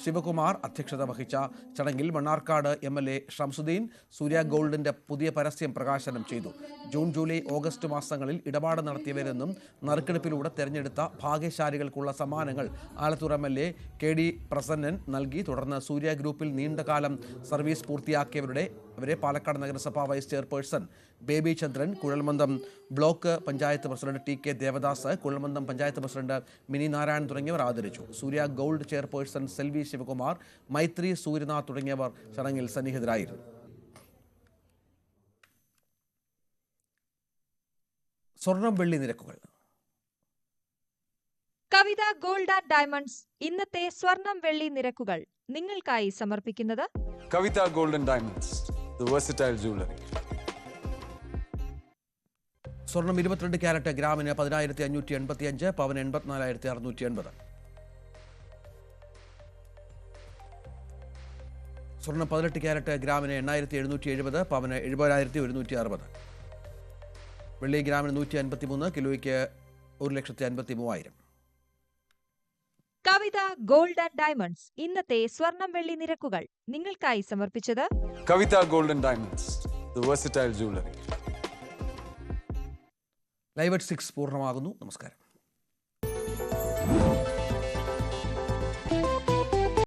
[SPEAKER 1] ശിവകുമാർ അധ്യക്ഷത വഹിച്ച ചടങ്ങിൽ മണ്ണാർക്കാട് MLA ഷംസുദ്ദീൻ സൂര്യ ഗോൾഡിന്റെ പുതിയ പരസ്യം പ്രകാശനം ചെയ്തു. ജൂൺ, ജൂലൈ, ഓഗസ്റ്റ് മാസങ്ങളിൽ ഇടപാട് നടത്തിയവരെന്നും നറുക്കെടുപ്പിലൂടെ തെരഞ്ഞെടുത്ത ഭാഗ്യശാലികൾക്കുള്ള സമ്മാനങ്ങൾ ആലത്തൂർ MLA KD പ്രസന്നൻ നൽകി. തുടർന്ന് സൂര്യ ഗ്രൂപ്പിൽ നീണ്ടകാലം സർവീസ് പൂർത്തിയാക്കിയവരെ പാലക്കാട് നഗരസഭാ വൈസ് ചെയർപേഴ്സൺ ബേബി ചന്ദ്രൻ, കുഴൽമന്ദം block panchayat president TK Devadas, കുഴൽമന്ദം പഞ്ചായത്ത് പ്രസിഡന്റ് മിനി നാരായൺ തുടങ്ങിയവർ ആദരിച്ചു. സൂര്യ ഗോൾഡ് ചെയർപേഴ്സൺ സെൽവി ശിവകുമാർ, മൈത്രി സൂര്യനാഥ് തുടങ്ങിയവർ ചടങ്ങിൽ സന്നിഹിതരായിരുന്നു. സ്വർണം വെള്ളി നിരക്കുകൾ.
[SPEAKER 18] കവിത ഗോൾഡ് ആൻഡ് ഡയമണ്ട്സ് ഇന്നത്തെ സ്വർണം വെള്ളി നിരക്കുകൾ നിങ്ങൾക്കായി സമർപ്പിക്കുന്നത്
[SPEAKER 19] Kavitha gold and diamonds, the versatile jewellery.
[SPEAKER 1] സ്വർണം 22 ക്യാരറ്റ് ഗ്രാമിന് 10,585, പവന് 84,680. സ്വർണം 18 ക്യാരറ്റ് ഗ്രാമിന് 8,770, പവന് 70,160. വെള്ളി ഗ്രാമിന് 153, കിലോയ്ക്ക് 1,53,000.
[SPEAKER 18] കവിത ഗോൾഡ് ആൻഡ് ഡയമണ്ട്സ് ഇന്നത്തെ സ്വർണം വെള്ളി നിരക്കുകൾ നിങ്ങൾക്കായി സമർപ്പിച്ചത്
[SPEAKER 19] Kavitha gold and diamonds, the versatile jewellery.
[SPEAKER 1] Live at 6 പൂർണ്ണമാകുന്നു. നമസ്കാരം.